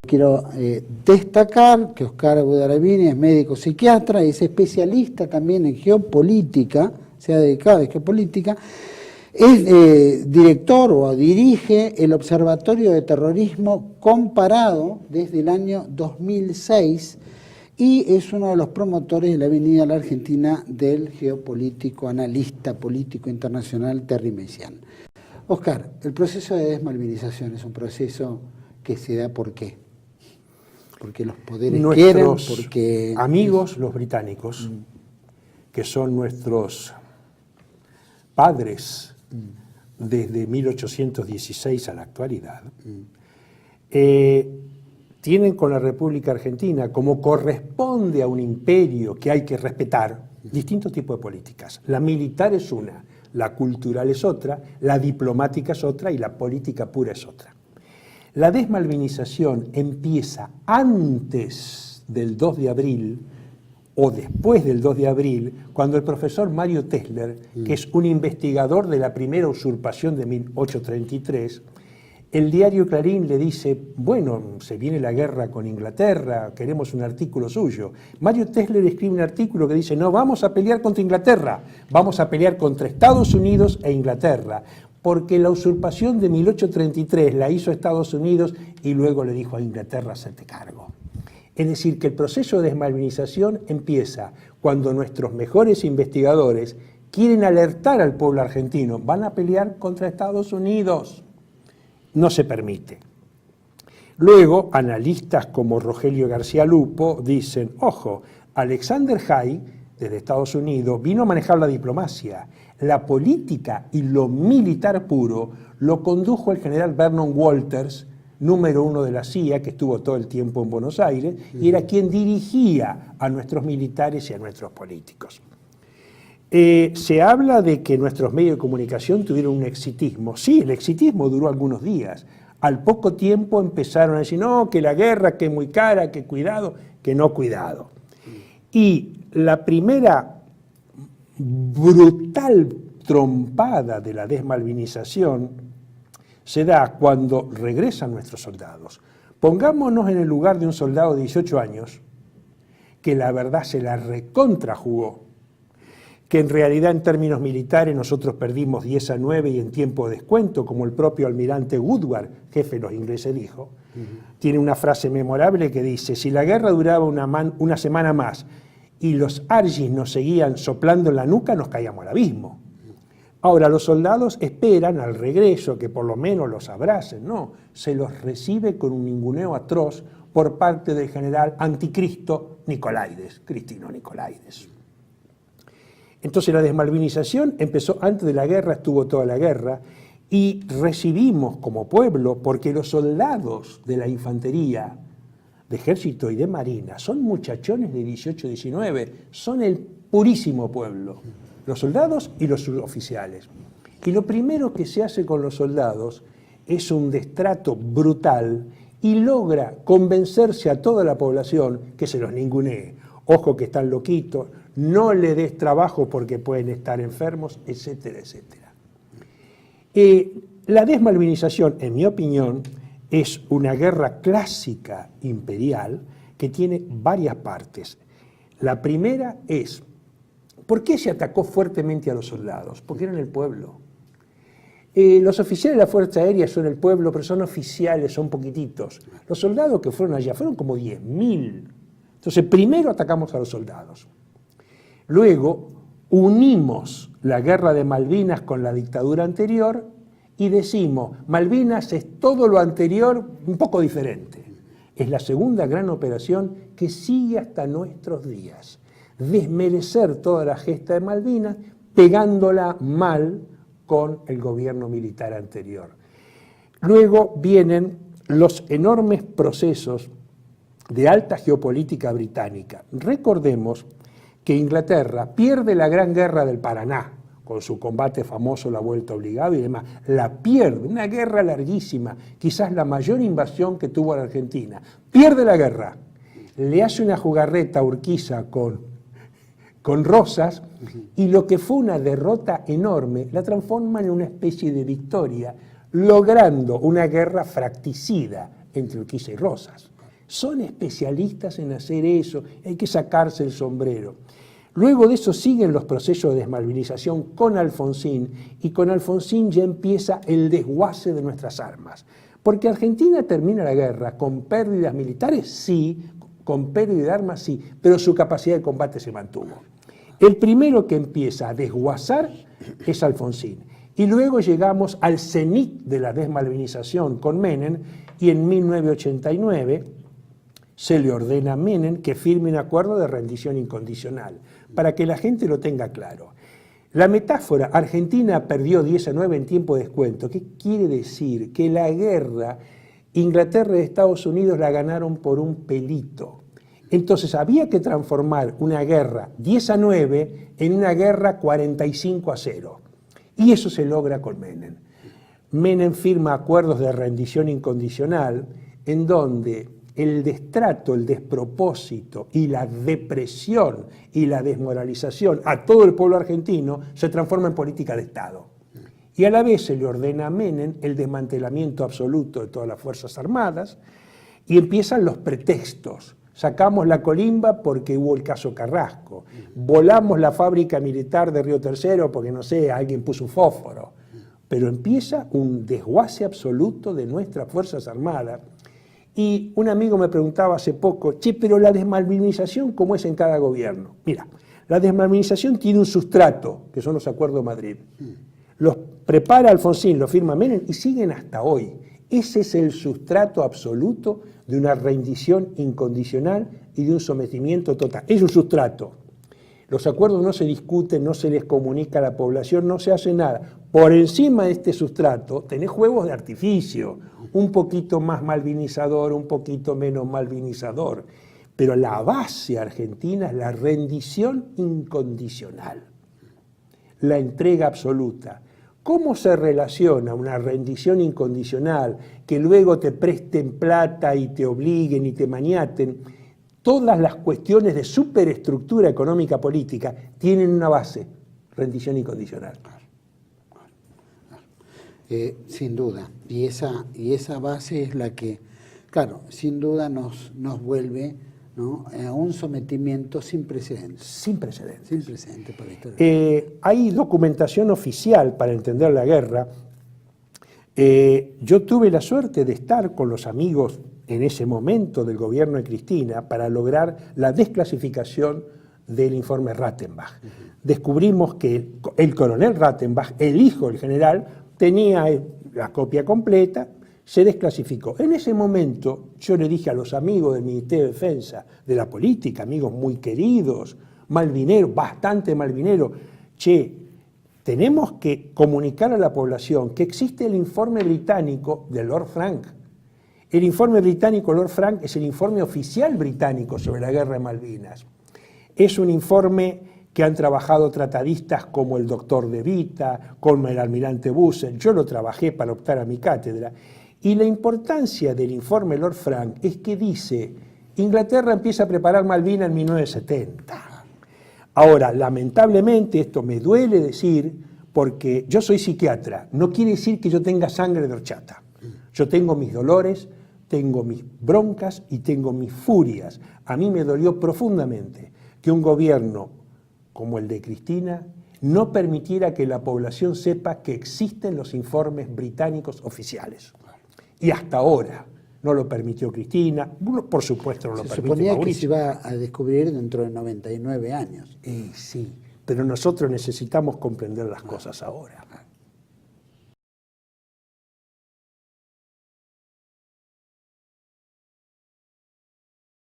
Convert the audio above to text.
Quiero destacar que Oscar Budarabini es médico psiquiatra y es especialista también en geopolítica, se ha dedicado a geopolítica, es director o dirige el Observatorio de Terrorismo Comparado desde el año 2006 y es uno de los promotores de la venida a la Argentina del geopolítico, analista político internacional Terry Messian. Oscar, el proceso de desmalvinización es un proceso que se da ¿por qué? Porque los poderes quieren, porque... amigos los británicos, que son nuestros padres desde 1816 a la actualidad, tienen con la República Argentina, como corresponde a un imperio que hay que respetar, distintos tipos de políticas. La militar es una, la cultural es otra, la diplomática es otra y la política pura es otra. La desmalvinización empieza antes del 2 de abril o después del 2 de abril, cuando el profesor Mario Tesler, que es un investigador de la primera usurpación de 1833, el diario Clarín le dice, bueno, se viene la guerra con Inglaterra, queremos un artículo suyo. Mario Tesler escribe un artículo que dice, no vamos a pelear contra Inglaterra, vamos a pelear contra Estados Unidos e Inglaterra, porque la usurpación de 1833 la hizo Estados Unidos y luego le dijo a Inglaterra, hacerte cargo. Es decir, que el proceso de desmalvinización empieza cuando nuestros mejores investigadores quieren alertar al pueblo argentino, van a pelear contra Estados Unidos. No se permite. Luego, analistas como Rogelio García Lupo dicen, ojo, Alexander Haig, desde Estados Unidos, vino a manejar la diplomacia. La política y lo militar puro lo condujo el general Vernon Walters, número 1 de la CIA, que estuvo todo el tiempo en Buenos Aires, y era quien dirigía a nuestros militares y a nuestros políticos. Se habla de que nuestros medios de comunicación tuvieron un exitismo. Sí, el exitismo duró algunos días. Al poco tiempo empezaron a decir, no, que la guerra, que es muy cara, que cuidado, que no cuidado. Y la primera brutal trompada de la desmalvinización se da cuando regresan nuestros soldados. Pongámonos en el lugar de un soldado de 18 años que la verdad se la recontrajugó, que en realidad en términos militares nosotros perdimos 10-9 y en tiempo de descuento, como el propio almirante Woodward, jefe de los ingleses, dijo. Tiene una frase memorable que dice, si la guerra duraba una semana más y los Argys nos seguían soplando en la nuca, nos caíamos al abismo. Ahora, los soldados esperan al regreso que por lo menos los abracen, no, se los recibe con un ninguneo atroz por parte del general anticristo Nicolaides, Cristino Nicolaides. Entonces la desmalvinización empezó antes de la guerra, estuvo toda la guerra, y recibimos como pueblo, porque los soldados de la infantería, de ejército y de marina, son muchachones de 18, 19, son el purísimo pueblo, los soldados y los suboficiales. Y lo primero que se hace con los soldados es un destrato brutal y logra convencerse a toda la población que se los ningunee. Ojo que están loquitos, no le des trabajo porque pueden estar enfermos, etcétera, etcétera. La desmalvinización, en mi opinión, es una guerra clásica imperial que tiene varias partes. La primera es, ¿por qué se atacó fuertemente a los soldados? Porque eran el pueblo. Los oficiales de la Fuerza Aérea son el pueblo, pero son oficiales, son poquititos. Los soldados que fueron allá fueron como 10.000. Entonces, primero atacamos a los soldados. Luego, unimos la guerra de Malvinas con la dictadura anterior y decimos, Malvinas es todo lo anterior un poco diferente. Es la segunda gran operación que sigue hasta nuestros días. Desmerecer toda la gesta de Malvinas, pegándola mal con el gobierno militar anterior. Luego vienen los enormes procesos de alta geopolítica británica. Recordemos que Inglaterra pierde la Gran Guerra del Paraná, con su combate famoso, la vuelta obligada y demás. La pierde, una guerra larguísima, quizás la mayor invasión que tuvo la Argentina. Pierde la guerra, le hace una jugarreta a Urquiza con Rosas, y lo que fue una derrota enorme la transforma en una especie de victoria, logrando una guerra fracticida entre Urquiza y Rosas. Son especialistas en hacer eso, hay que sacarse el sombrero. Luego de eso siguen los procesos de desmalvinización con Alfonsín, y con Alfonsín ya empieza el desguace de nuestras armas. Porque Argentina termina la guerra con pérdidas militares, sí, con pérdida de armas, sí, pero su capacidad de combate se mantuvo. El primero que empieza a desguazar es Alfonsín. Y luego llegamos al cenit de la desmalvinización con Menem, y en 1989 se le ordena a Menem que firme un acuerdo de rendición incondicional, para que la gente lo tenga claro. La metáfora, Argentina perdió 10 a 9 en tiempo de descuento, ¿qué quiere decir? Que la guerra, Inglaterra y Estados Unidos la ganaron por un pelito. Entonces había que transformar una guerra 10 a 9 en una guerra 45 a 0. Y eso se logra con Menem. Menem firma acuerdos de rendición incondicional en donde el destrato, el despropósito y la depresión y la desmoralización a todo el pueblo argentino se transforma en política de Estado. Y a la vez se le ordena a Menem el desmantelamiento absoluto de todas las Fuerzas Armadas, y empiezan los pretextos. Sacamos la colimba porque hubo el caso Carrasco, volamos la fábrica militar de Río Tercero porque, no sé, alguien puso un fósforo. Pero empieza un desguace absoluto de nuestras Fuerzas Armadas. Y un amigo me preguntaba hace poco, che, pero la desmalvinización, ¿cómo es en cada gobierno? Mira, la desmalvinización tiene un sustrato, que son los Acuerdos de Madrid. Los prepara Alfonsín, los firma Menem y siguen hasta hoy. Ese es el sustrato absoluto de una rendición incondicional y de un sometimiento total. Es un sustrato. Los acuerdos no se discuten, no se les comunica a la población, no se hace nada. Por encima de este sustrato tenés juegos de artificio, un poquito más malvinizador, un poquito menos malvinizador. Pero la base argentina es la rendición incondicional, la entrega absoluta. ¿Cómo se relaciona una rendición incondicional, que luego te presten plata y te obliguen y te maniaten? Todas las cuestiones de superestructura económica política tienen una base, rendición incondicional. Sin duda, y esa base es la que, claro, sin duda nos vuelve, ¿no?, a un sometimiento sin precedentes. Sin precedentes. Sin precedentes para la historia. Hay documentación oficial para entender la guerra. Yo tuve la suerte de estar con los amigos en ese momento del gobierno de Cristina para lograr la desclasificación del informe Rattenbach. Descubrimos que el coronel Rattenbach, el hijo del general, tenía la copia completa, se desclasificó. En ese momento yo le dije a los amigos del Ministerio de Defensa, de la política, amigos muy queridos, malvineros, bastante malvineros, che, tenemos que comunicar a la población que existe el informe británico de Lord Frank. El informe británico Lord Frank es el informe oficial británico sobre la guerra de Malvinas. Es un informe que han trabajado tratadistas como el doctor De Vita, como el almirante Bussell. Yo lo trabajé para optar a mi cátedra. Y la importancia del informe Lord Frank es que dice, Inglaterra empieza a preparar Malvinas en 1970. Ahora, lamentablemente, esto me duele decir, porque yo soy psiquiatra, no quiere decir que yo tenga sangre de horchata. Yo tengo mis dolores, tengo mis broncas y tengo mis furias. A mí me dolió profundamente que un gobierno como el de Cristina no permitiera que la población sepa que existen los informes británicos oficiales. Y hasta ahora no lo permitió Cristina, por supuesto no lo permite Mauricio. Se suponía que se iba a descubrir dentro de 99 años. Sí, pero nosotros necesitamos comprender las cosas ahora.